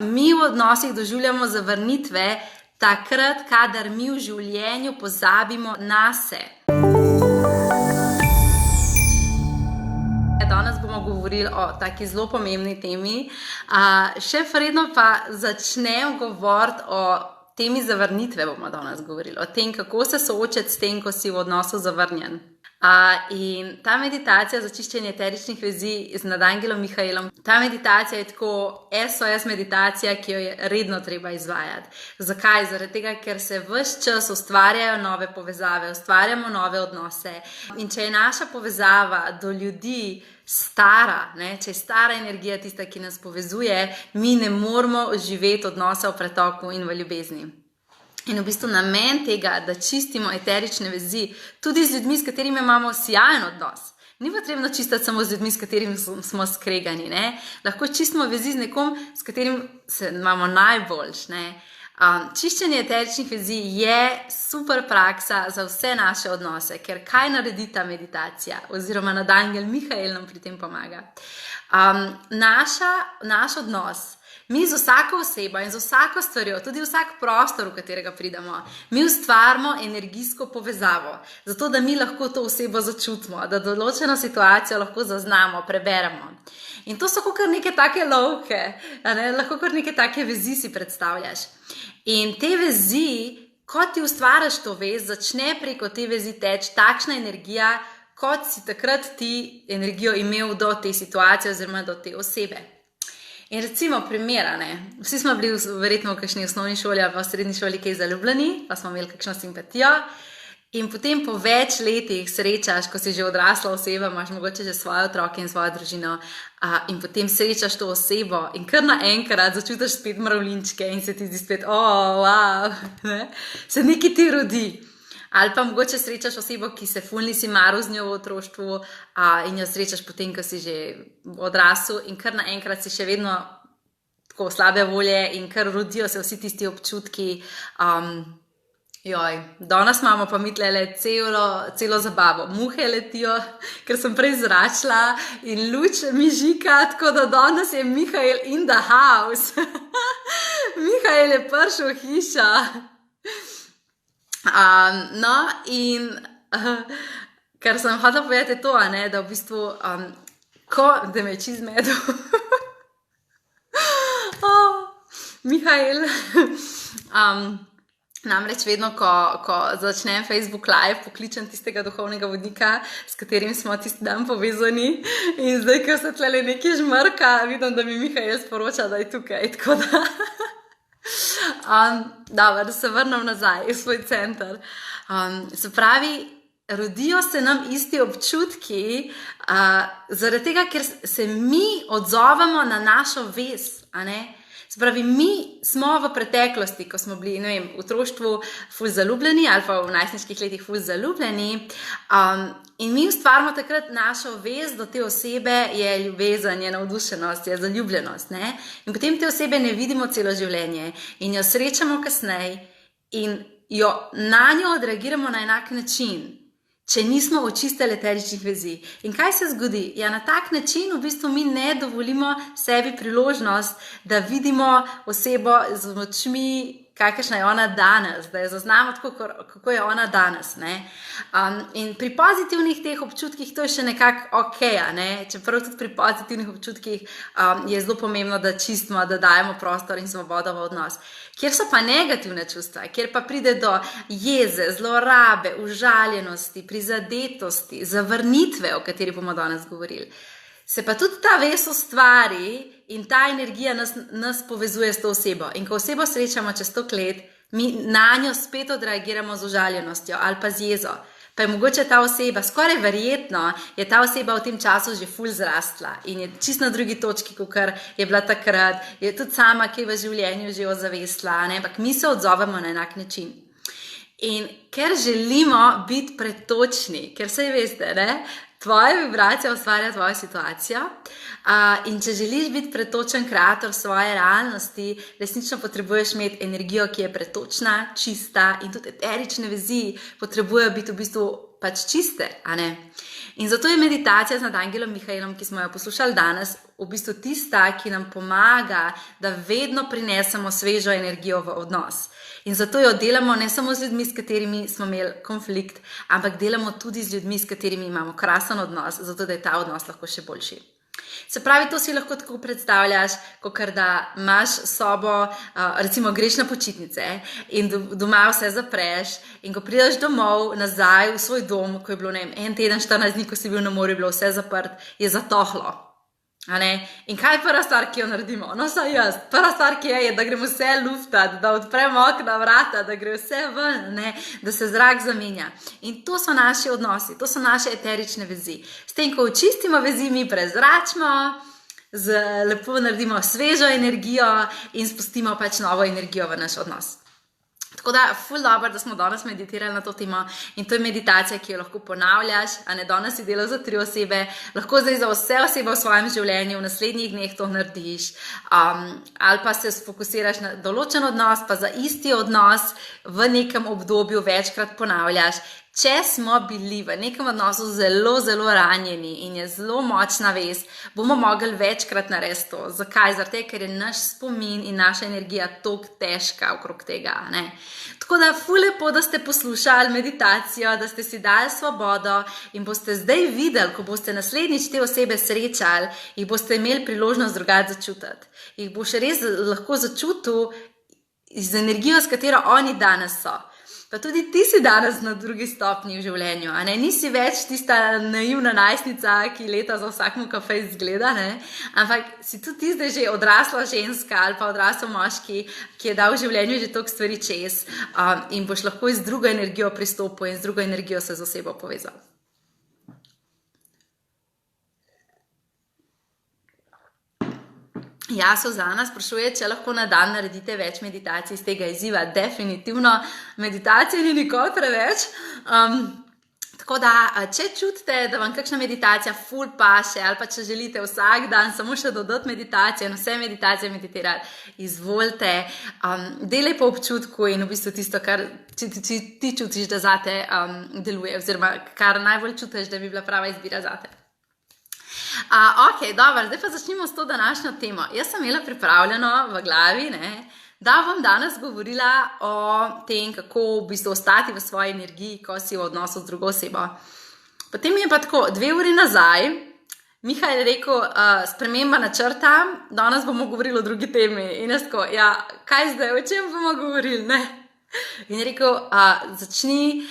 Mi v odnosih doživljamo zavrnitve takrat, kadar mi v življenju pozabimo nase. Danes bomo govorili o taki zelo pomembni temi. Še predno pa začnem govoriti o temi zavrnitve, bomo danes govorili. O tem, kako se soočati s tem, ko si v odnosu zavrnjen. In ta meditacija za čiščenje eteričnih vezi z Nadangelom Mihaelom, ta meditacija je tako SOS meditacija, ki jo je redno treba izvajati. Zakaj? Zaradi tega, ker se ves čas ustvarjajo nove povezave, ustvarjamo nove odnose. In če je naša povezava do ljudi stara, če je stara energija tista, ki nas povezuje, mi ne moramo živeti odnosa v pretoku in v ljubezni. In v bistvu namen tega, da čistimo eterične vezi, tudi z ljudmi, s katerimi imamo sijajen odnos. Ni potrebno čistiti samo z ljudmi, s katerimi smo skregani. Lahko čistimo vezi z nekom, s katerim se imamo najboljš. Čiščenje eteričnih vezi je super praksa za vse naše odnose, ker kaj naredi ta meditacija? Oziroma Nadangel Mihael nam pri tem pomaga. Naš odnos, mi z vsako osebo in z vsako stvarjo, tudi vsak prostor, v katerega pridemo, mi ustvarimo energijsko povezavo, zato da mi lahko to osebo začutimo, da določeno situacijo lahko zaznamo, preberemo. In to so kar neke take lovke, lahko kar neke take vezi si predstavljaš. In te vezi, ko ti ustvariš to vez, začne preko te vezi teči takšna energija, kot si takrat ti energijo imel do te situacije oziroma do te osebe. In recimo primera, vsi smo bili verjetno v kakšni osnovni šoli ali pa v srednji šoli kaj zaljubljeni, pa smo imeli kakšno simpatijo in potem po več letih srečaš, ko si že odrasla oseba, imaš mogoče že svoje otroke in svojo družino in potem srečaš to osebo in kar naenkrat začutiš spet mravljinčke in se ti zdi spet, wow, se nekaj ti rodi. Ali pa mogoče srečaš osebo, ki se ful nisi maral z njo v otroštvu in jo srečaš potem, ko si že odrasel in kar naenkrat si še vedno tako slabe volje in kar rodijo se vsi tisti občutki. Danes imamo pa mi tlele celo zabavo. Muhe letijo, ker sem prej zračila in luč mi žika, tako da danes je Mihael in the house. Mihael je prišel v hišo. Ker sem hotela povedati to, da v bistvu, da me je čist zmedel. Mihael, namreč vedno, ko začnem Facebook Live, pokličem tistega duhovnega vodnika, s katerim smo tisti dan povezani in zdaj, ko se tlele nekaj žmrka, vidim, da mi Mihael sporoča, da je tukaj, tako da... Da se vrnem nazaj v svoj center. Se pravi, rodijo se nam isti občutki zaradi tega, ker se mi odzovemo na našo vez. Se pravi, mi smo v preteklosti, ko smo bili, v otroštvu ful zaljubljeni ali pa v najstniških letih ful zaljubljeni in mi ustvarimo takrat našo vez do te osebe, je ljubezen, je navdušenost, je zaljubljenost. In potem te osebe ne vidimo celo življenje in jo srečamo kasneje in na njo odreagiramo na enak način, če nismo očistili eteričnih vezi. In kaj se zgodi? Na tak način v bistvu mi ne dovolimo sebi priložnost, da vidimo osebo z očmi, kakšna je ona danes, da jo zaznamo tako, kako je ona danes. In pri pozitivnih teh občutkih to je še nekako okej, čeprav tudi pri pozitivnih občutkih je zelo pomembno, da čistimo, da dajemo prostor in svobodo v odnos. Kjer so pa negativne čustva, kjer pa pride do jeze, zlorabe, užaljenosti, prizadetosti, zavrnitve, o kateri bomo danes govorili, se pa tudi ta vez ustvari in ta energija nas povezuje s to osebo. In ko osebo srečamo čez 100 let, mi na njo spet odreagiramo z užaljenostjo ali pa z jezo. Pa je mogoče ta oseba, skoraj verjetno, je ta oseba v tem času že ful zrastla in je čisto na drugi točki, kakor je bila takrat, je tudi sama, ki je v življenju že ozavestila, ampak mi se odzovemo na enak način. In ker želimo biti pretočni, ker saj veste, tvoja vibracija ustvarja tvojo situacijo in če želiš biti pretočen kreator svoje realnosti, resnično potrebuješ imeti energijo, ki je pretočna, čista in tudi eterične vezi potrebujejo biti v bistvu pač čiste, a ne? In zato je meditacija z Arhangelom Mihaelom, ki smo jo poslušali danes, v bistvu tista, ki nam pomaga, da vedno prinesemo svežo energijo v odnos. In zato jo delamo ne samo z ljudmi, s katerimi smo imeli konflikt, ampak delamo tudi z ljudmi, s katerimi imamo krasen odnos, zato da je ta odnos lahko še boljši. Se pravi, to si lahko tako predstavljaš, kakor da imaš sobo, recimo greš na počitnice in doma vse zapreš in ko prideš domov nazaj v svoj dom, ko je bilo, ne vem, 1 teden, 14 dni, ko si bil na morju, je bilo vse zaprt, je zatohlo. In kaj je prva stvar, ki jo naredimo? No, saj jaz. Prva stvar, ki je, da gremo vse luftati, da odpremo okna, vrata, da gre vse ven, da se zrak zamenja. In to so naši odnosi, to so naše eterične vezi. S tem, ko očistimo vezi, mi prezračimo, lepo naredimo svežo energijo in spustimo pač novo energijo v naš odnos. Tako da, ful dobro, da smo danes meditirali na to temo in to je meditacija, ki jo lahko ponavljaš, a ne danes si delal za 3 osebe, lahko zdaj za vse osebe v svojem življenju, v naslednjih dneh to narediš, ali pa se fokusiraš na določen odnos, pa za isti odnos v nekem obdobju večkrat ponavljaš. Če smo bili v nekem odnosu zelo, zelo ranjeni in je zelo močna vez, bomo mogli večkrat narediti to. Zakaj? Zato, ker je naš spomin in naša energija toliko težka okrog tega. Ne? Tako da, ful lepo, da ste poslušali meditacijo, da ste si dali svobodo in boste zdaj videli, ko boste naslednjič te osebe srečali, jih boste imeli priložnost drugače začutiti. Jih boš res lahko začutil z energijo, s katero oni danes so. Pa tudi ti si danes na drugi stopnji v življenju, a ne? Nisi več tista naivna najstnica, ki leta za vsakmu kafe izgleda, ne? Ampak si tudi ti zdaj že odrasla ženska ali pa odrasel moški, ki je dal v življenju že toliko stvari čez in boš lahko z drugo energijo pristopil in z drugo energijo se z osebo povezal. Ja, Suzana sprašuje, če lahko na dan naredite več meditacij iz tega izziva. Definitivno, meditacija ni nikoli preveč. Tako da, če čutite, da vam kakšna meditacija ful paše, ali pa če želite vsak dan samo še dodati meditacijo, vse meditacije meditirati, izvolite, delaj po občutku in v bistvu tisto, kar ti čutiš, da zate deluje, oziroma kar najbolj čutiš, da bi bila prava izbira zate. Ok, dobro, zdaj pa začnimo s to današnjo temo. Jaz sem imela pripravljeno v glavi, da bom danes govorila o tem, kako v bistvu ostati v svoji energiji, ko si v odnosu z drugo osebo. Potem je pa tako, 2 uri nazaj, Mihael je rekel, sprememba načrta, danes bomo govorili o drugi temi. In jaz tako, ja, kaj zdaj, o čem bomo govorili, ne? In je rekel, začni,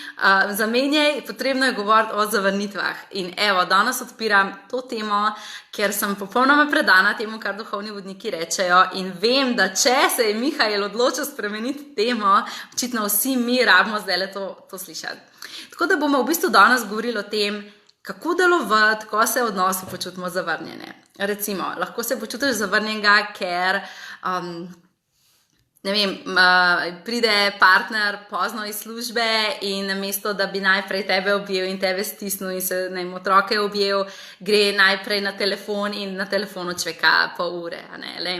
zamenjaj, potrebno je govoriti o zavrnitvah. In evo, danes odpiram to temo, ker sem popolnoma predana temu, kar duhovni vodniki rečejo in vem, da če se je Mihael odločil spremeniti temo, očitno vsi mi rabimo zdaj to slišati. Tako da bomo v bistvu danes govorili o tem, kako delovati, ko se v odnosu počutimo zavrnjene. Recimo, lahko se počutiš zavrnjenega, ker ne vem, pride partner pozno iz službe in namesto, da bi najprej tebe objel in tebe stisnil in se, ne vem, otroke objel, gre najprej na telefon in na telefonu čveka pol ure.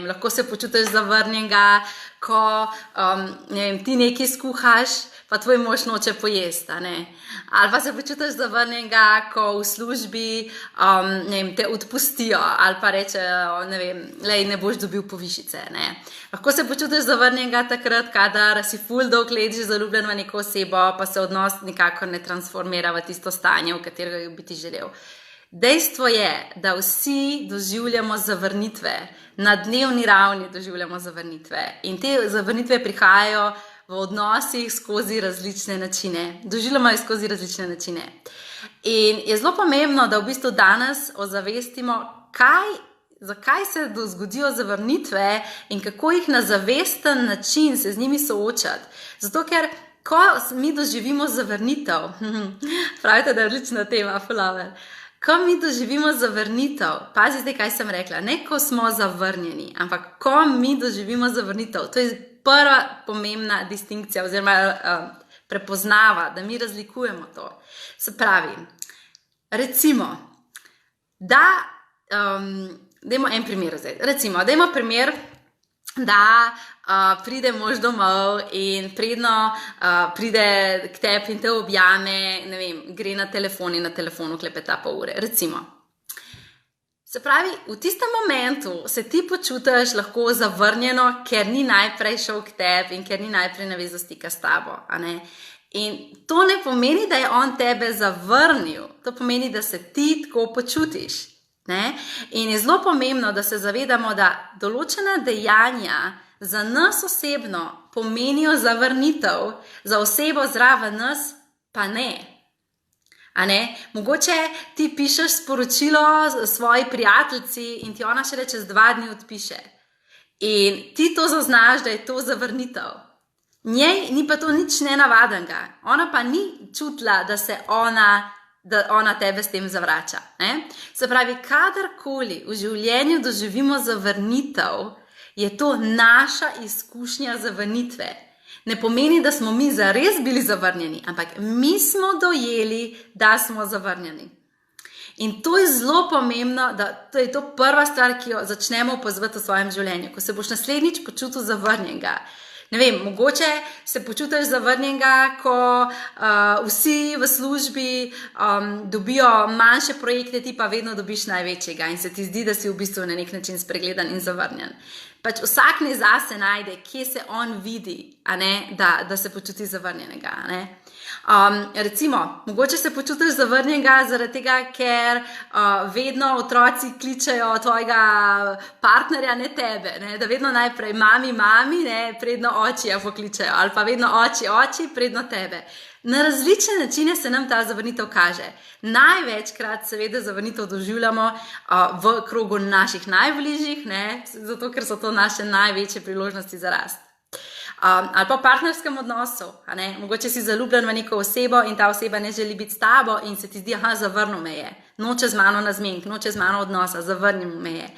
Lahko se počutiš zavrnjenega, ko ne vem, ti nekaj skuhaš, pa tvoj mož noče pojesti, ali pa se počutiš zavrnjenega, ko v službi ne vem, te odpustijo ali pa rečejo, ne vem, ne boš dobil povišice. Lahko se počutiš zavrnjenega takrat, kadar si ful dolg let že zaljubljen v neko osebo, pa se odnos nikakor ne transformira v tisto stanje, v katerega bi ti želel. Dejstvo je, da vsi doživljamo zavrnitve, na dnevni ravni doživljamo zavrnitve in te zavrnitve prihajajo v odnosih skozi različne načine. Doživljamo jih skozi različne načine. In je zelo pomembno, da v bistvu danes ozavestimo, zakaj se zgodijo zavrnitve in kako jih na zavesten način se z njimi soočati. Zato, ker ko mi doživimo zavrnitev, pravite, da je odlična tema, fulaver. Ko mi doživimo zavrnitev, pazi zdaj, kaj sem rekla, ne ko smo zavrnjeni, ampak ko mi doživimo zavrnitev, to je prva pomembna distinkcija oziroma prepoznava, da mi razlikujemo to. Se pravi, recimo, dajmo en primer zdaj. Recimo, dajmo primer, da pride mož domov in predno pride k tebi in te objame, ne vem, gre na telefon in na telefonu klepeta pol ure, recimo. Se pravi, v tistem momentu se ti počutiš lahko zavrnjeno, ker ni najprej šel k tebi in ker ni najprej navezal stika s tabo, a ne? In to ne pomeni, da je on tebe zavrnil, to pomeni, da se ti tako počutiš, ne? In je zelo pomembno, da se zavedamo, da določena dejanja za nas osebno pomenijo zavrnitev, za osebo zraven nas pa ne. A ne? Mogoče ti pišeš sporočilo svoji prijateljici in ti ona šele čez 2 dni odpiše. In ti to zaznaš, da je to zavrnitev. Njej ni pa to nič nenavadnega. Ona pa ni čutila, da ona tebe s tem zavrača. Ne? Se pravi, kadarkoli v življenju doživimo zavrnitev, je to naša izkušnja zavrnitve. Ne pomeni, da smo mi zares bili zavrnjeni, ampak mi smo dojeli, da smo zavrnjeni. In to je zelo pomembno, da to je to prva stvar, ki jo začnemo opazovati v svojem življenju. Ko se boš naslednjič počutil zavrnjenega, ne vem, mogoče se počutiš zavrnjenega, ko vsi v službi dobijo manjše projekte, ti pa vedno dobiš največjega in se ti zdi, da si v bistvu na nek način spregledan in zavrnjen. Pač vsak ne zase najde, kje se on vidi, a ne, da se počuti zavrnjenega. A ne? Recimo, mogoče se počutiš zavrnjenega zaradi tega, ker vedno otroci kličejo tvojega partnerja, ne tebe, ne? Da vedno najprej mami, ne? Predno oči pokličejo, ali pa vedno oči, predno tebe. Na različne načine se nam ta zavrnitev kaže. Največkrat seveda zavrnitev doživljamo v krogu naših najbližjih, ne? Zato ker so to naše največje priložnosti za rast. Ali pa v partnerskem odnosu, a ne? Mogoče si zaljubljen v neko osebo in ta oseba ne želi biti s tabo in se ti zdi, zavrnil me je, noče z mano na zmenk, noče z mano odnosa, zavrnil me je.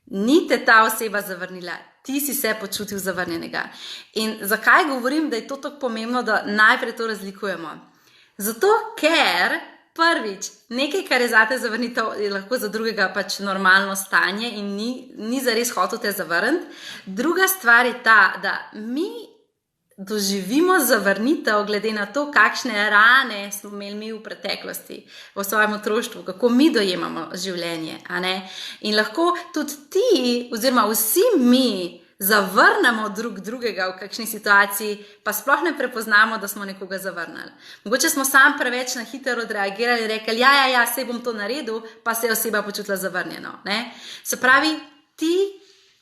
Ni te ta oseba zavrnila, ti si se počutil zavrnjenega. In zakaj govorim, da je to tako pomembno, da najprej to razlikujemo? Zato, ker prvič, nekaj, kar je zate zavrnitev, je lahko za drugega pač normalno stanje in ni zares hotel te zavrniti. Druga stvar je ta, da mi doživimo zavrnitev glede na to, kakšne rane smo imeli mi v preteklosti, v svojem otroštvu, kako mi dojemamo življenje. A ne? In lahko tudi ti, oziroma vsi mi, zavrnemo drugega v kakšni situaciji, pa sploh ne prepoznamo, da smo nekoga zavrnili. Mogoče smo sam preveč na hitro odreagirali in rekli, ja, sej bom to naredil, pa se je oseba počutila zavrnjeno. Ne? Se pravi, ti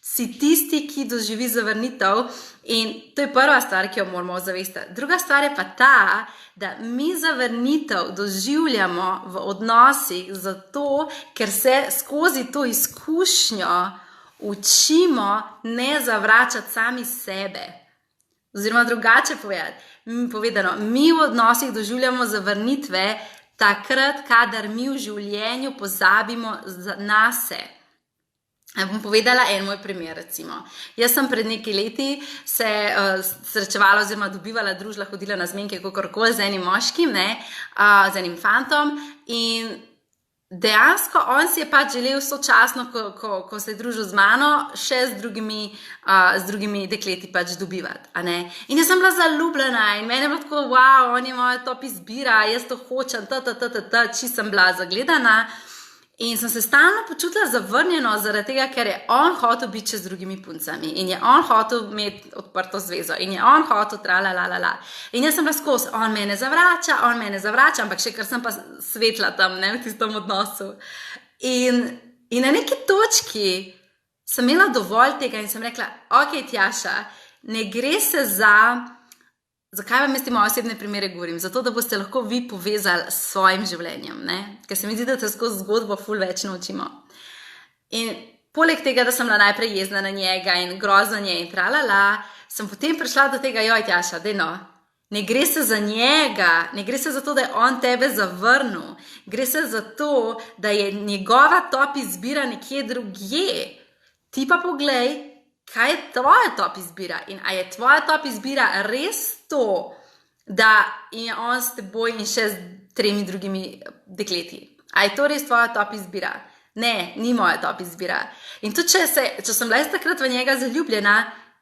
si tisti, ki doživi zavrnitev in to je prva stvar, ki jo moramo ozavestiti. Druga stvar je pa ta, da mi zavrnitev doživljamo v odnosih zato, ker se skozi to izkušnjo učimo ne zavračati sami sebe. Oziroma drugače povedano, mi v odnosih doživljamo zavrnitve takrat, kadar mi v življenju pozabimo nase. Bom povedala en moj primer, recimo. Jaz sem pred nekaj leti se srečevala oziroma dobivala družila, hodila na zmenke kakorkoli z enim moškim, z enim fantom in dejansko on si je pač želel sočasno, ko se je družil z mano, še z drugimi dekleti pač dobivati. A ne? In jaz sem bila zaljubljena in meni je bilo tako, wow, on je moja top izbira, jaz to hočem, či sem bila zagledana. In sem se stalno počutila zavrnjeno zaradi tega, ker je on hotel biti še z drugimi puncami in je on hotel imeti odprto zvezo in je on hotel tralalala. In jaz sem bila skozi, on mene zavrača, ampak še kar sem pa svetla tam, ne, v tistem odnosu. In na neki točki sem imela dovolj tega in sem rekla, ok, Tjaša, ne gre se Zakaj vam jaz te moje osebne primere govorim? Zato, da boste lahko vi povezali s svojim življenjem, ne? Ker se mi zdi, da te skozi zgodbo ful več naučimo. In poleg tega, da sem bila najprej jezna na njega in grozna nje in tralala, sem potem prišla do tega, joj Tjaša, ne gre se za njega, ne gre se za to, da je on tebe zavrnil, gre se za to, da je njegova top izbira nekje drugje. Ti pa poglej, kaj je tvoja top izbira in a je tvoja top izbira res to, da je on s teboj in še z 3 drugimi dekleti. A je to res tvoja top izbira? Ne, ni moja top izbira. In tudi, če sem bila takrat v njega zaljubljena,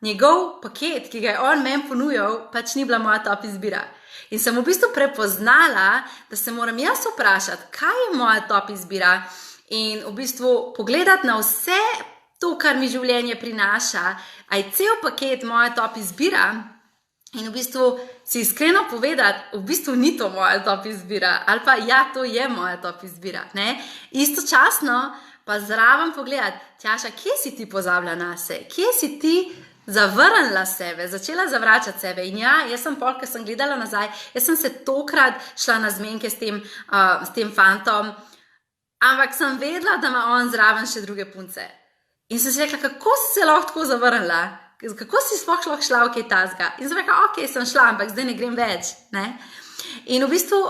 njegov paket, ki ga je on meni ponujal, pač ni bila moja top izbira. In sem v bistvu prepoznala, da se moram jaz vprašati, kaj je moja top izbira in v bistvu pogledati na vse to, kar mi življenje prinaša, a je cel paket moja top izbira in v bistvu si iskreno povedati, v bistvu ni to moja top izbira ali pa ja, to je moja top izbira. Ne? Istočasno pa zraven pogledati, Tjaša, kje si ti pozabila nase, kje si ti zavrnila sebe, začela zavračati sebe. In ja, jaz sem pol, ko sem gledala nazaj, jaz sem se tokrat šla na zmenke s tem fantom, ampak sem vedela, da ima on zraven še druge punce. In sem si rekla, kako si se lahko tako zavrnila? Kako si sploh šla v kaj tazga? In sem rekla, ok, sem šla, ampak zdaj ne grem več. Ne? In v bistvu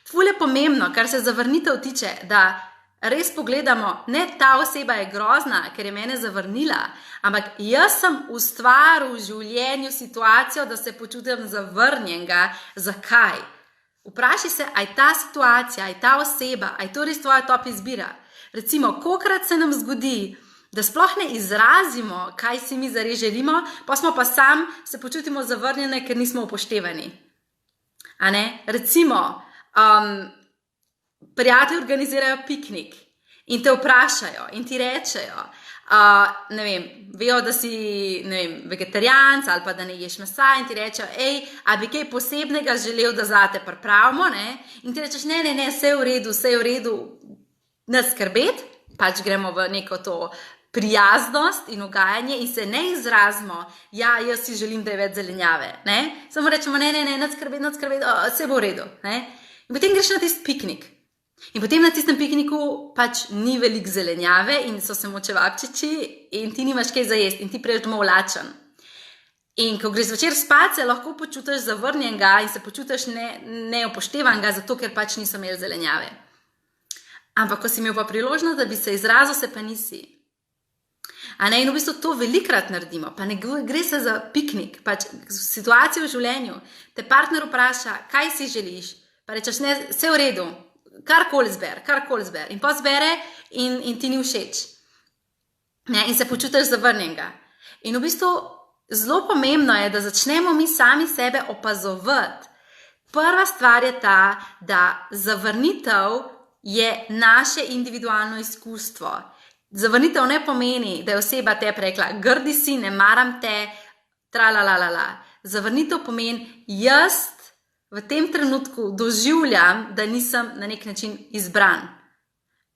ful je pomembno, kar se zavrnitev tiče, da res pogledamo, ne ta oseba je grozna, ker je mene zavrnila, ampak jaz sem ustvaril v življenju situacijo, da se počutim zavrnjenega. Zakaj? Vprašaj se, a je ta situacija, a je ta oseba, a je to res tvoja top izbira? Recimo, kolikrat se nam zgodi, da sploh ne izrazimo, kaj si mi zares želimo, pa smo pa sam se počutimo zavrnjene, ker nismo upoštevani. A ne? Recimo, prijatelji organizirajo piknik in te vprašajo in ti rečejo, ne vem, vejo, da si vegetarijanc ali pa da ne ješ mesa in ti rečejo, a bi kaj posebnega želel, da zate pripravimo, ne? In ti rečeš, ne, vse je v redu, ne skrbeti, pač gremo v neko to prijaznost in ugajanje in se ne izrazimo, ja, jaz si želim, da je več zelenjave, ne? Samo rečemo, ne, skrbeti, vse bo v redu, ne? In potem greš na tisti piknik. In potem na tistem pikniku pač ni veliko zelenjave in so se močevapčiči in ti nimaš kaj za jesti in ti priješ domov lačen. In ko greš zvečer spat, se lahko počutiš zavrnjenega in se počutiš neupoštevanega, zato ker pač niso imeli zelenjave. Ampak ko si imel pa priložnost, da bi se izrazil, se pa nisi. In v bistvu to velikrat naredimo, pa ne gre se za piknik, pač situacijo v življenju. Te partner vpraša, kaj si želiš, pa rečeš, ne, vse v redu, karkoli zber. In pa zbere in ti ni všeč. Ne? In se počutiš zavrnjenega. In v bistvu zelo pomembno je, da začnemo mi sami sebe opazovati. Prva stvar je ta, da zavrnitev je naše individualno izkustvo. Zavrnitev ne pomeni, da je oseba te rekla, grdi si, ne maram te, tralalala. Zavrnitev pomeni, jaz v tem trenutku doživljam, da nisem na nek način izbran.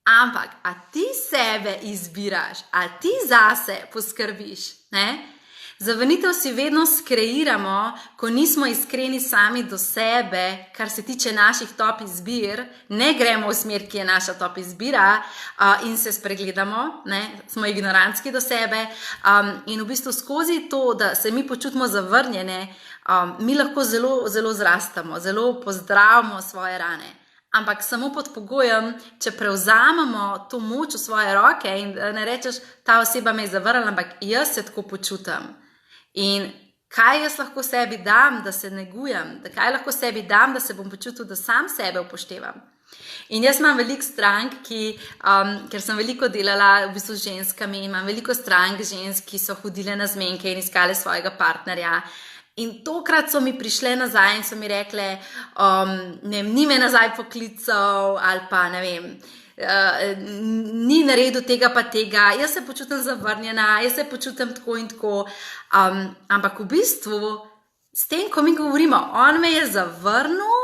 Ampak, a ti sebe izbiraš, a ti zase poskrbiš, ne? Zavrnitev si vedno skreiramo, ko nismo iskreni sami do sebe, kar se tiče naših top izbir, ne gremo v smer, ki je naša top izbira in se spregledamo, ne? Smo ignorantski do sebe in v bistvu skozi to, da se mi počutimo zavrnjene, mi lahko zelo, zelo zrastamo, zelo pozdravimo svoje rane. Ampak samo pod pogojem, če prevzamemo to moč v svoje roke in ne rečeš, ta oseba me je zavrnila, ampak jaz se tako počutim. In kaj jaz lahko sebi dam, da se negujem, kaj lahko sebi dam, da se bom počutil, da sam sebe upoštevam. In jaz imam veliko strank, ker sem veliko delala v bistvu z ženskami, imam veliko strank žensk, ki so hodile na zmenke in iskale svojega partnerja. In tokrat so mi prišle nazaj in so mi rekle, ni me nazaj poklical ali pa ne vem, ni naredil tega pa tega, jaz se počutim zavrnjena, jaz se počutim tako in tako, ampak v bistvu s tem, ko mi govorimo, on me je zavrnil,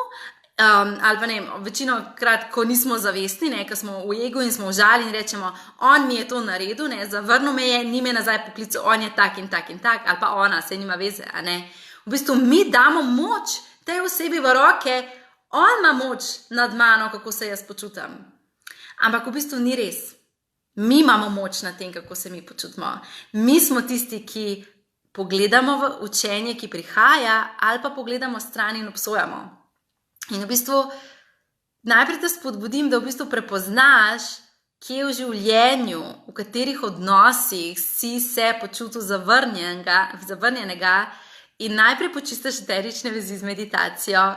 ali pa ne, večino krat, ko nismo zavestni, ne, ko smo v egu in smo v žali in rečemo, on mi je to naredil, ne, zavrnil me je, ni me nazaj poklical, on je tak in tak in tak, ali pa ona, se nima veze, a ne. V bistvu mi damo moč tej osebi v roke, on ima moč nad mano, kako se jaz počutim. Ampak v bistvu ni res. Mi imamo moč na tem, kako se mi počutimo. Mi smo tisti, ki pogledamo v učenje, ki prihaja, ali pa pogledamo stran in obsojamo. In v bistvu najprej te spodbudim, da v bistvu prepoznaš, kje v življenju, v katerih odnosih si se počutil zavrnjenega in najprej počistiš eterične vezi z meditacijo,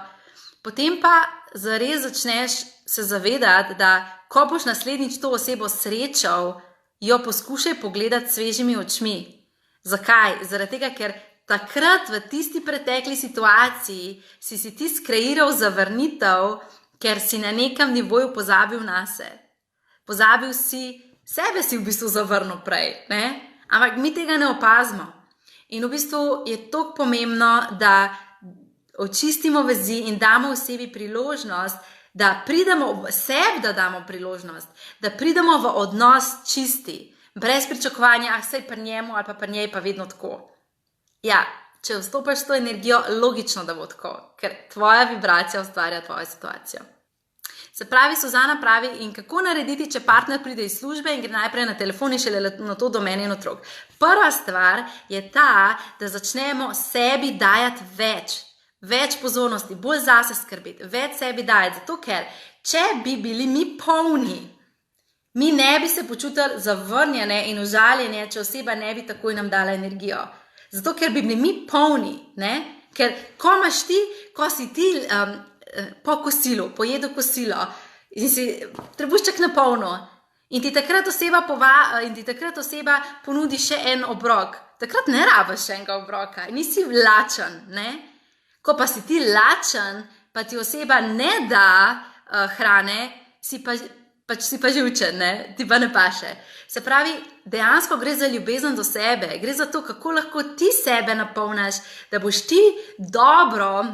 potem pa zares začneš se zavedati, da ko boš naslednjič to osebo srečal, jo poskušaj pogledati svežimi očmi. Zakaj? Zaradi tega, ker takrat v tisti pretekli situaciji si ti skreiral zavrnitev, ker si na nekem nivoju pozabil nase. Pozabil sebe si v bistvu zavrnil prej, ne? Ampak mi tega ne opazimo. In v bistvu je toliko pomembno, da očistimo vezi in damo osebi priložnost, da pridemo v sebi, da damo priložnost, da pridemo v odnos čisti, brez pričakovanja, saj pri njemu ali pa pri njej pa vedno tako. Ja, če vstopaš s to energijo, logično, da bo tako, ker tvoja vibracija ustvarja tvojo situacijo. Se pravi, Suzana pravi, in kako narediti, če partner pride iz službe in gre najprej na telefon in šele na to do mene in otrok. Prva stvar je ta, da začnemo sebi dajati več pozornosti, bolj zase skrbeti, več sebi dajati, zato ker, če bi bili mi polni, mi ne bi se počutili zavrnjene in užaljene, če oseba ne bi takoj nam dala energijo. Zato, ker bi bili mi polni, ne? Ker ko si ti po kosilu, pojedu kosilo in si trebušček na polno in ti takrat oseba ponudi še en obrok, takrat ne rabiš še enega obroka, nisi lačen, ne? Ko pa si ti lačen, pa ti oseba ne da hrane, si pa živčen, ne? Ti pa ne paše. Se pravi, dejansko gre za ljubezen do sebe, gre za to, kako lahko ti sebe napolniš, da boš ti dobro,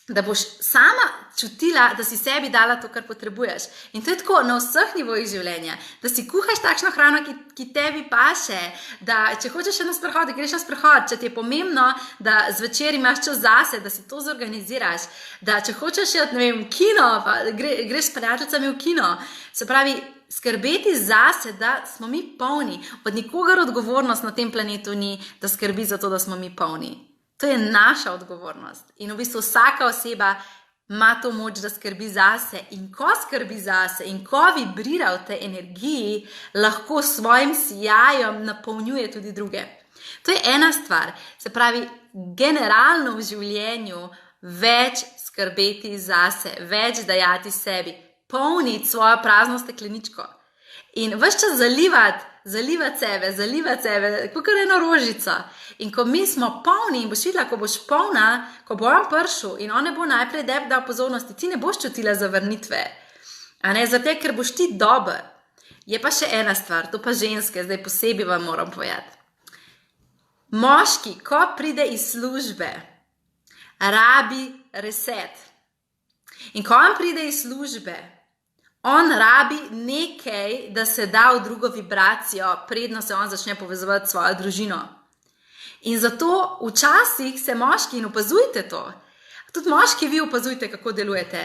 da boš sama čutila, da si sebi dala to, kar potrebuješ. In to je tako na vseh nivojih življenja, da si kuhaš takšno hrano, ki tebi paše, da če hočeš na sprehod, greš na sprehod, če ti je pomembno, da zvečer imaš čas zase, da si to zorganiziraš, da če hočeš kino, pa greš s prijateljicami v kino. Se pravi, skrbeti zase, da smo mi polni. Od nikogar odgovornost na tem planetu ni, da skrbi za to, da smo mi polni. To je naša odgovornost in v bistvu vsaka oseba ima to moč, da skrbi zase in ko skrbi zase in ko vibrira v tej energiji, lahko s svojim sijajem napolnjuje tudi druge. To je ena stvar, se pravi, generalno v življenju več skrbeti zase, več dajati sebi, polniti svojo prazno stekleničko in ves čas zalivati sebe, kakor eno rožico. In ko mi smo polni in boš videla, ko boš polna, ko bo on prišel in on ne bo najprej dal pozornosti, ti ne boš čutila zavrnitve. Zato, ker boš ti dober. Je pa še ena stvar, to pa ženske, zdaj posebej vam moram povedati. Moški, ko pride iz službe, rabi reset. In ko on pride iz službe, on rabi nekaj, da se da v drugo vibracijo, predno se on začne povezovati s svojo družino. In zato včasih se moški, in opazujte to, tudi moški vi opazujte, kako delujete.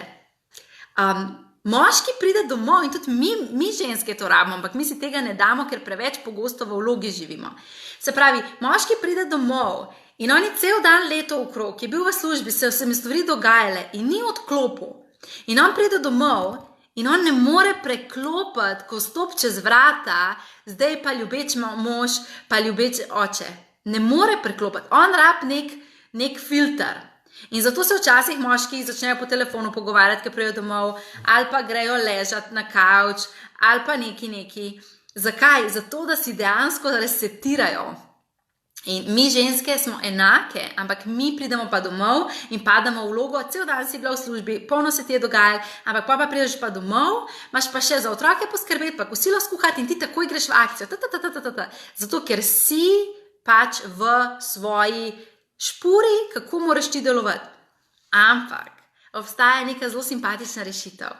Moški pride domov in tudi mi ženske to rabimo, ampak mi si tega ne damo, ker preveč pogosto v vlogi živimo. Se pravi, moški pride domov in on je cel dan leto okrog, je bil v službi, se mi stvari dogajale in ni odklopil. In on pride domov in on ne more preklopiti, ko stop čez vrata, zdaj pa ljubeč mož, pa ljubeč oče. Ne more preklopiti. On rabi nek filter. In zato se včasih moški začnejo po telefonu pogovarjati, ko pridejo domov, ali pa grejo ležati na kavč, ali pa neki. Zakaj? Zato, da si dejansko resetirajo. In mi ženske smo enake, ampak mi pridemo pa domov in padamo v vlogo, cel dan si bila v službi, polno se ti je dogajalo, ampak pa prideš pa domov, imaš pa še za otroke poskrbeti, pa kosilo skuhati in ti takoj greš v akcijo. Zato, ker si pač v svoji špuri, kako moraš ti delovati. Ampak obstaja neka zelo simpatična rešitev.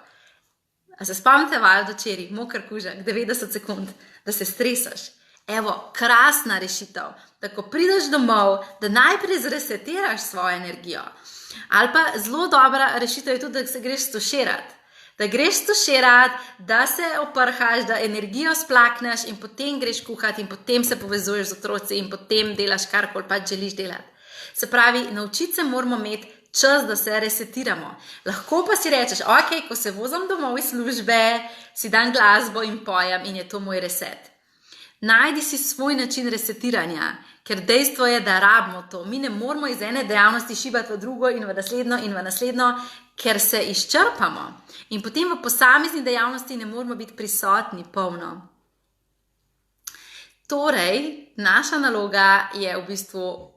A se spomnite valjda včeraj, moker kužek, 90 sekund, da se stresaš. Evo, krasna rešitev, da ko prideš domov, da najprej zresetiraš svojo energijo. Ali pa zelo dobra rešitev je tudi, da se greš stuširati. Da greš stuširati, da se oprhaš, da energijo splakneš in potem greš kuhati in potem se povezuješ z otroci in potem delaš karkoli pač želiš delati. Se pravi, naučiti se moramo imeti čas, da se resetiramo. Lahko pa si rečeš, ok, ko se vozim domov iz službe, si dam glasbo in pojem in je to moj reset. Najdi si svoj način resetiranja, ker dejstvo je, da rabimo to. Mi ne moramo iz ene dejavnosti šibati v drugo in v naslednjo, ker se izčrpamo. In potem v posamezni dejavnosti ne moramo biti prisotni polno. Torej, naša naloga je v bistvu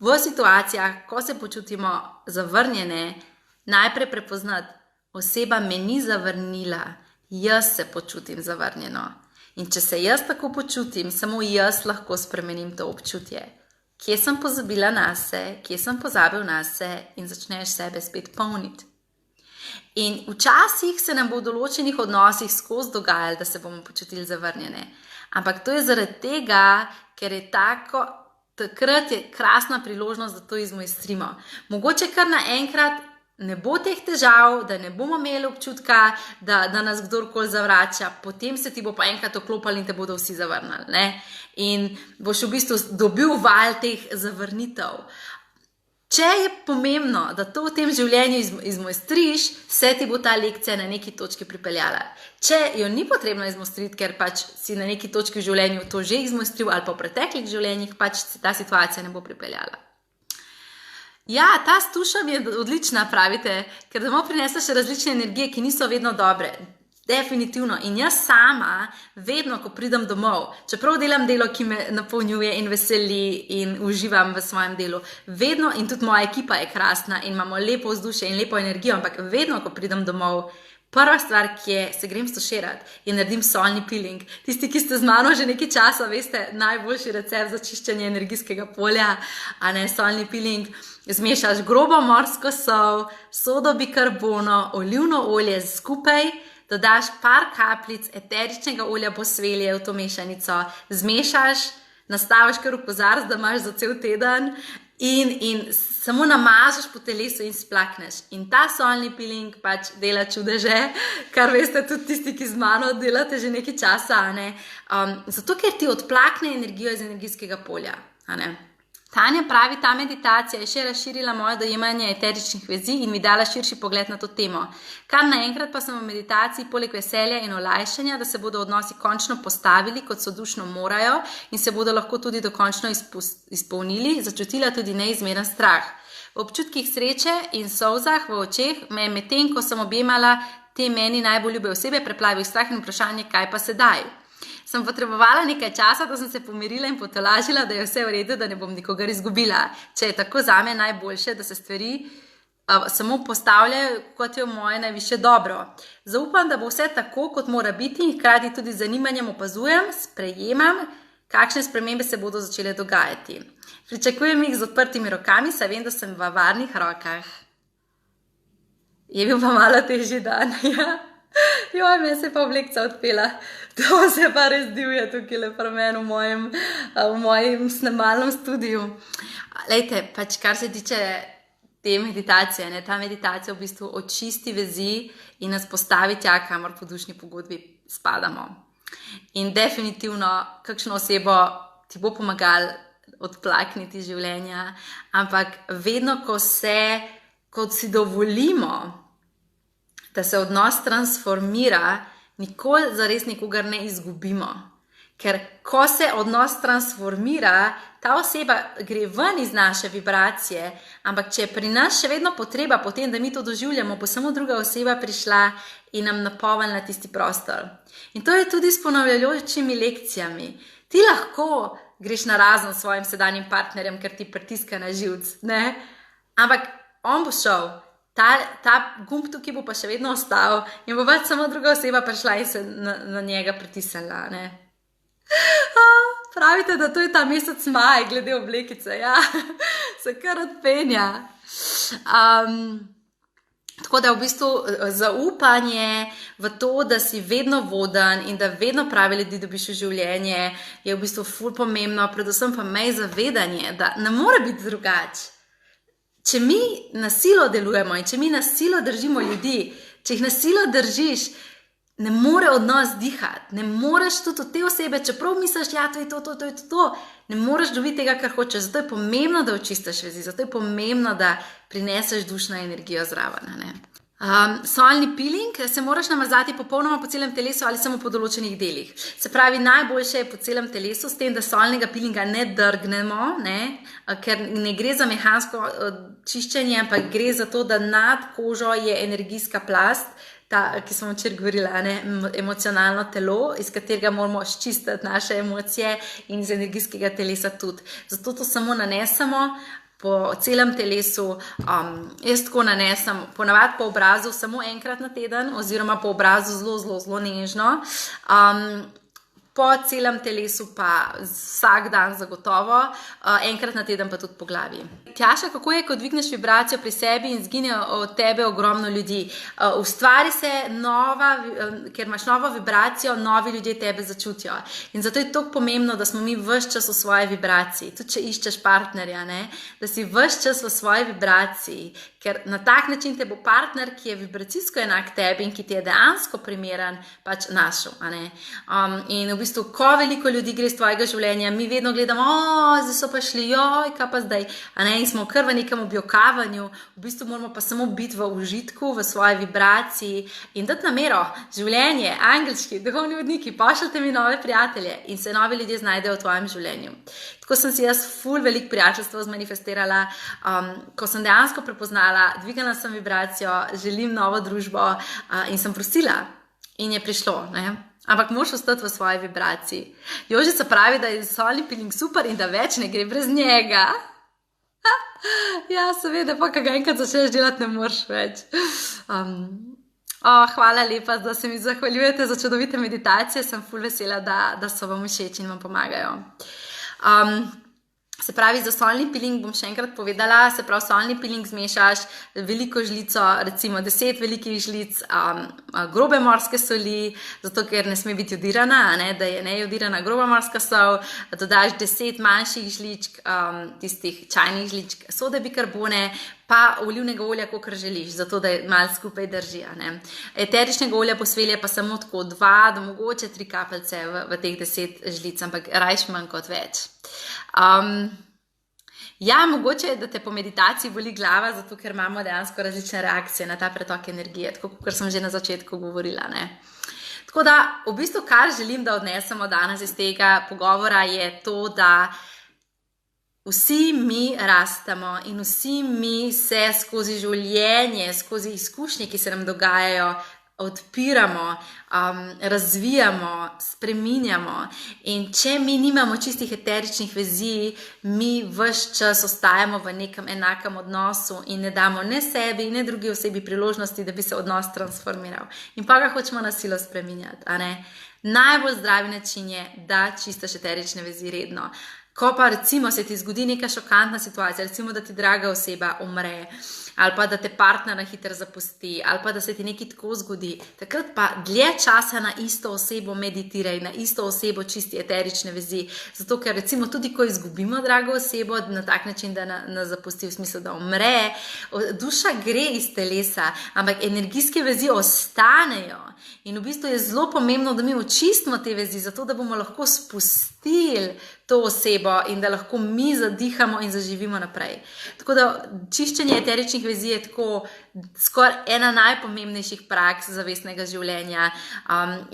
v situacijah, ko se počutimo zavrnjene, najprej prepoznati, oseba me ni zavrnila, jaz se počutim zavrnjeno. In če se jaz tako počutim, samo jaz lahko spremenim to občutje. Kje sem pozabila nase, kje sem pozabil nase in začneš sebe spet polniti. In včasih se nam bo v določenih odnosih skozi dogajalo, da se bomo počutili zavrnjene. Ampak to je zaradi tega, ker je takrat je krasna priložnost, da to izmojstrimo. Mogoče kar naenkrat ne bo teh težav, da ne bomo imeli občutka, da nas kdorkoli zavrača, potem se ti bo pa enkrat oklopali in te bodo vsi zavrnili, ne? In boš v bistvu dobil val teh zavrnitev. Če je pomembno, da to v tem življenju izmojstriš, se ti bo ta lekcija na neki točki pripeljala. Če jo ni potrebno izmojstriti, ker pač si na neki točki v življenju to že izmojstril ali pa v preteklih življenjih, pač se ta situacija ne bo pripeljala. Ja, ta s tušem je odlična, pravite, ker domov prinesla še različne energije, ki niso vedno dobre. Definitivno. In jaz sama, vedno, ko pridem domov, čeprav delam delo, ki me napolnjuje in veseli in uživam v svojem delu, vedno, in tudi moja ekipa je krasna in imamo lepo vzdušje in lepo energijo, ampak vedno, ko pridem domov, prva stvar, ki je, se grem stoširati in naredim solni peeling. Tisti, ki ste z mano že nekaj časa, veste, najboljši recept za čiščenje energijskega polja, a ne solni peeling. Zmešaš grobo morsko sol, sodo bikarbono, olivno olje skupaj, dodaš par kapljic eteričnega olja bosvelje v to mešanico, zmešaš, nastaviš kar v kozarec, da imaš za cel teden in samo namažeš po telesu in splakneš. In ta solni peeling pač dela čudeže, kar veste tudi tisti, ki z mano delate že nekaj časa, a ne? Zato, ker ti odplakne energijo iz energijskega polja, a ne? Tanja pravi, ta meditacija je še razširila moje dojemanje eteričnih vezi in mi dala širši pogled na to temo. Kar naenkrat pa sem v meditaciji poleg veselja in olajšanja, da se bodo odnosi končno postavili, kot so dušno morajo in se bodo lahko tudi dokončno izpolnili, začutila tudi neizmeren strah. V občutkih sreče in solzah v očeh me je medtem, ko sem objemala te meni najbolj ljube osebe, preplavil strah in vprašanje, kaj pa sedaj. Sem potrebovala nekaj časa, da sem se pomirila in potolažila, da je vse v redu, da ne bom nikogar izgubila. Če je tako zame najboljše, da se stvari samo postavljajo, kot je v moje najvišje dobro. Zaupam, da bo vse tako, kot mora biti in hkrati tudi z zanimanjem opazujem, sprejemam, kakšne spremembe se bodo začele dogajati. Pričakujem jih z odprtimi rokami, saj vem, da sem v varnih rokah. Je bil pa malo težji dan, ja. Joj, meni se je pa oblekca odpela. To se pa res divje tukaj le pri meni v mojem snemalnem studiu. Lejte, pač kar se tiče te meditacije, ne, ta meditacija v bistvu očisti vezi in nas postavi tja, kamor po dušni pogodbi spadamo. In definitivno, kakšno osebo ti bo pomagal odplakniti življenja, ampak vedno, ko si dovolimo, da se odnos transformira, nikoli zares nikogar ne izgubimo. Ker ko se odnos transformira, ta oseba gre ven iz naše vibracije, ampak če je pri nas še vedno potreba potem, da mi to doživljamo, bo samo druga oseba prišla in nam napolnila tisti prostor. In to je tudi s ponavljajočimi lekcijami. Ti lahko greš na razen s svojim sedanjim partnerjem, ker ti pritiska na živc, ne? Ampak on bo šel. Ta gumb tukaj bo pa še vedno ostal in bo pač samo druga oseba prišla in se na njega pritisnila, ne. Pravite, da to je ta mesec maj, glede oblekice, ja, se kar odpenja. Tako da v bistvu zaupanje v to, da si vedno voden in da vedno prave ljudi dobiš v življenje, je v bistvu ful pomembno, predvsem pa mej zavedanje, da ne more biti drugače. Če mi na silo delujemo in če mi na silo držimo ljudi, če jih na silo držiš, ne more odnos dihati, ne moreš tudi od te osebe, čeprav misliš, ja, to je to, ne moreš dobiti tega, kar hočeš. Zato je pomembno, da očistiš vezi, zato je pomembno, da prineseš dušno energijo zraven, ne. Solni peeling se moraš namazati popolnoma po celem telesu ali samo po določenih delih. Se pravi, najboljše je po celem telesu, s tem, da solnega peelinga ne drgnemo, ker ne gre za mehansko čiščenje, ampak gre za to, da nad kožo je energijska plast, ki smo včeraj govorili, emocionalno telo, iz katerega moramo ščistiti naše emocije in iz energijskega telesa tudi. Zato to samo nanesemo po celem telesu, jaz tako nanesem, ponavadi po obrazu samo enkrat na teden, oziroma po obrazu zelo nežno, po celem telesu pa vsak dan zagotovo, enkrat na teden pa tudi po glavi. Tjaša, kako je, ko dvigneš vibracijo pri sebi in zgine od tebe ogromno ljudi? Ustvari se ker imaš novo vibracijo, novi ljudje tebe začutijo. In zato je tako pomembno, da smo mi ves čas v svoji vibraciji, tudi če iščeš partnerja, da si ves čas v svoji vibraciji, ker na tak način te bo partner, ki je vibracijsko enak tebi in ki ti je dejansko primeren, pač našel. In v bistvu, ko veliko ljudi gre iz tvojega življenja, mi vedno gledamo, zdaj so pa šli, kaj pa zdaj, in smo kar v nekem objokavanju, v bistvu moramo pa samo biti v užitku, v svoji vibraciji in dati namero, življenje, angelčki, duhovni vodniki, pošljite mi nove prijatelje in se novi ljudje znajdejo v tvojem življenju. Tako sem si jaz ful veliko prijateljstva zmanifestirala, ko sem dejansko prepoznala, dvigala sem vibracijo, želim novo družbo in sem prosila in je prišlo, Ampak moraš ostati v svoji vibraciji. Jožica pravi, da je solni peeling super in da več ne gre brez njega. Ja, seveda, pa kaj enkrat začneš delati, ne moreš več. Hvala lepa, da se mi zahvaljujete za čudovite meditacije. Sem ful vesela, da so vam všeč in vam pomagajo. Se pravi, za solni peeling bom še enkrat povedala, se pravi, solni peeling zmešaš veliko žlico, recimo 10 velikih žlic grobe morske soli, zato ker ne sme biti jodirana, da je nejodirana groba morska sol, dodaš 10 manjših žličk, tistih čajnih žličk sode bikarbone, pa olivnega olja, kakor želiš, zato da malo skupaj drži. Eteričnega olja posvelje pa samo tako 2 do mogoče 3 kapljice v teh 10 žlic, ampak rajš manj kot več. Ja, mogoče je, da te po meditaciji boli glava, zato ker imamo dejansko različne reakcije na ta pretok energije, tako kot sem že na začetku govorila. Tako da, v bistvu, kar želim, da odnesemo danes iz tega pogovora, je to, da vsi mi rastemo in vsi mi se skozi življenje, skozi izkušnje, ki se nam dogajajo, odpiramo, razvijamo, spreminjamo. In če mi nimamo čistih eteričnih vezi, mi ves čas ostajamo v nekem enakem odnosu in ne damo ne sebi, ne drugi osebi priložnosti, da bi se odnos transformiral. In pa ga hočemo na silo spreminjati. Najbolj zdravi način je, da čistaš eterične vezi redno. Ko pa recimo se ti zgodi neka šokantna situacija, recimo da ti draga oseba umre, ali pa da te partner hitro zapusti, ali pa da se ti nekaj tako zgodi, takrat pa dlje časa na isto osebo meditiraj, na isto osebo čisti eterične vezi. Zato, ker recimo tudi, ko izgubimo drago osebo na tak način, da nas zapusti, v smislu, da umre, duša gre iz telesa, ampak energijske vezi ostanejo. In v bistvu je zelo pomembno, da mi očistimo te vezi, zato da bomo lahko spustili to osebo in da lahko mi zadihamo in zaživimo naprej. Tako da čiščenje eteričnih vezi je tako skoraj ena najpomembnejših praks zavestnega življenja.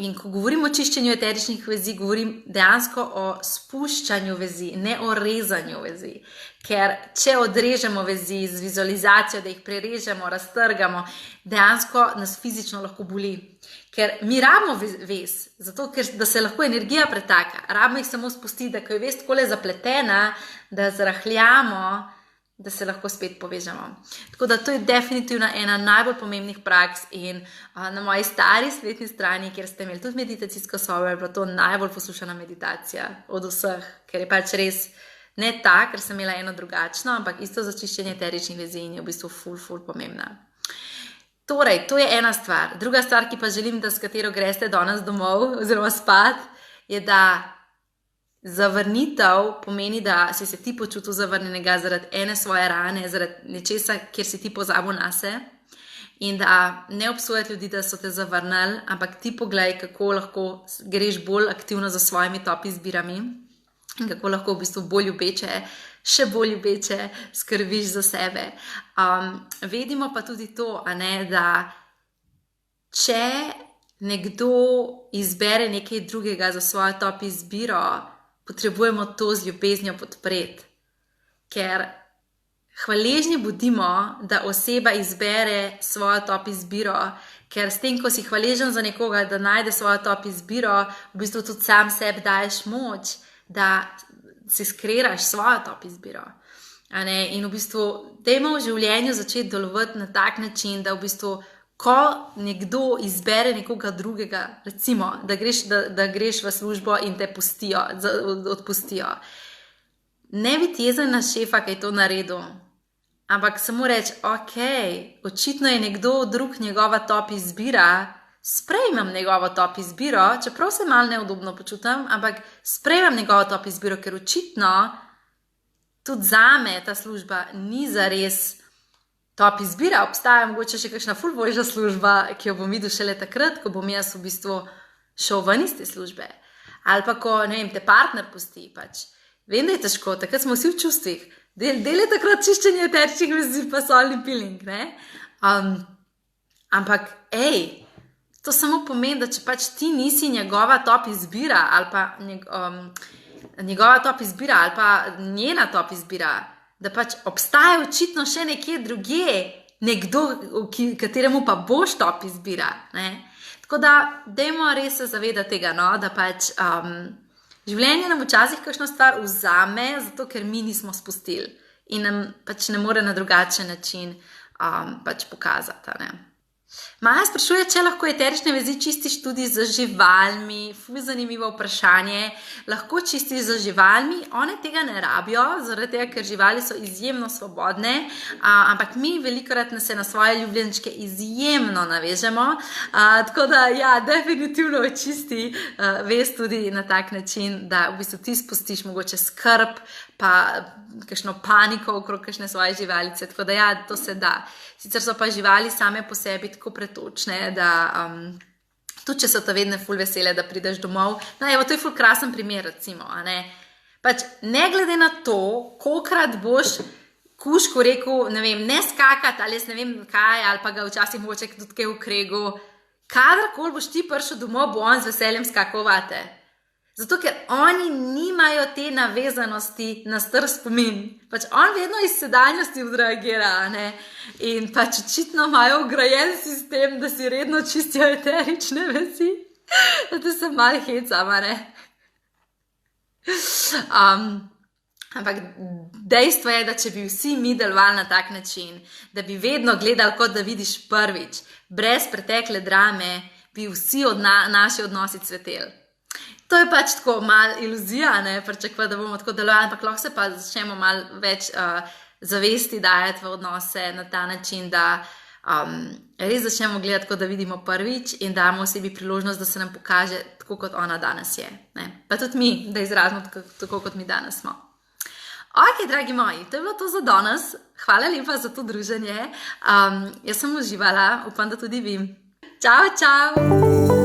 In ko govorim o čiščenju eteričnih vezi, govorim dejansko o spuščanju vezi, ne o rezanju vezi. Ker če odrežemo vezi z vizualizacijo, da jih prerežemo, raztrgamo, dejansko nas fizično lahko boli. Ker mi rabimo vez, zato ker da se lahko energija pretaka, rabimo jih samo spustiti, da ko je vez takole zapletena, da zrahljamo, da se lahko spet povežemo. Tako da to je definitivno ena najbolj pomembnih praks in na moji stari spletni strani, kjer ste imeli tudi meditacijsko sobo, je bila to najbolj poslušana meditacija od vseh, ker je pač res ne ta, ker sem imela eno drugačno, ampak isto za čiščenje eteričnih vezi in je v bistvu ful pomembna. Torej, to je ena stvar. Druga stvar, ki pa želim, da s katero greste danes domov oziroma spat, je, da zavrnitev pomeni, da si se ti počutil zavrnjenega zaradi ene svoje rane, zaradi nečesa, kjer si ti pozabil nase in da ne obsojati ljudi, da so te zavrnili, ampak ti poglej, kako lahko greš bolj aktivno za svojimi top izbirami in kako lahko v bistvu bolj ljubeče še bolj ljubeče skrbiš za sebe. Vedimo pa tudi to, da če nekdo izbere nekaj drugega za svojo top izbiro, potrebujemo to z ljubeznijo podpreti. Ker hvaležni bodimo, da oseba izbere svojo top izbiro, ker s tem, ko si hvaležen za nekoga, da najde svojo top izbiro, v bistvu tudi sam sebi daješ moč, da si skreiraš svojo top izbiro. In v bistvu dajmo v življenju začeti delovati na tak način, da v bistvu ko nekdo izbere nekoga drugega, recimo, da greš v službo in te odpustijo, ne biti jezen na šefa, ki je to naredil, ampak samo reči, ok, očitno je nekdo drug njegova top izbira, sprejmem njegovo top izbiro, čeprav se malo neudobno počutim, ampak sprejmem njegovo top izbiro, ker očitno tudi zame ta služba ni zares top izbira, obstaja mogoče še kakšna ful boljša služba, ki jo bom videl šele takrat, ko bom jaz v bistvu šel ven iz te službe. Ali pa ko, te partner pusti, pač. Vem, da je težko, takrat smo vsi v čustvih. Del je takrat čiščenje eteričnih vezi pa solni peeling, ne? Ampak, to samo pomeni, da če pač ti nisi njegova top izbira ali pa njegova top izbira ali pa njena top izbira, da pač obstaja očitno še nekje drugje nekdo, kateremu pa boš top izbira. Ne? Tako da, dajmo res se zavedati tega, da pač življenje nam včasih kakšno stvar vzame, zato ker mi nismo spustili in nam pač ne more na drugačen način pač pokazati. Ne? Maja sprašuje, če lahko eterične vezi čistiš tudi z živalmi. Ful zanimivo vprašanje. Lahko čistiš z živalmi, one tega ne rabijo, zaradi tega, ker živali so izjemno svobodne, ampak mi velikokrat se na svoje ljubljenčke izjemno navežemo, tako da ja, definitivno očisti vez tudi na tak način, da v bistvu ti spustiš mogoče skrb, pa kakšno paniko okrog kakšne svoje živalice, tako da ja, to se da. Sicer so pa živali same po sebi tako pretočne, da tudi če so ta vedne ful vesele, da prideš domov. No, evo, to je ful krasen primer, recimo, Pač ne glede na to, kolikrat boš kužku rekel, ne skakati, ali jaz ne vem kaj, ali pa ga včasih mogoče tudi kaj v kregu, kadarkoli boš ti prišel domov, bo on z veseljem skakovate. Zato, ker oni nimajo te navezanosti na star spomin. Pač on vedno iz sedanjosti odreagira, In pač očitno imajo vgrajen sistem, da si redno čistijo eterične vezi. Zato se malo hecam, Ampak dejstvo je, da če bi vsi mi delovali na tak način, da bi vedno gledali, kot da vidiš prvič, brez pretekle drame, bi vsi naši odnosi cveteli. To je pač tako malo iluzija, pričakovati, da bomo tako delovali, ampak lahko se pa začnemo malo več zavesti dajati v odnose na ta način, da res začnemo gledati, kot da vidimo prvič in damo osebi priložnost, da se nam pokaže tako, kot ona danes je. Pa tudi mi, da izrazimo tako, kot mi danes smo. Ok, dragi moji, to je bilo to za danes. Hvala lepa za to druženje. Jaz sem uživala, upam, da tudi vi. Čau, čau!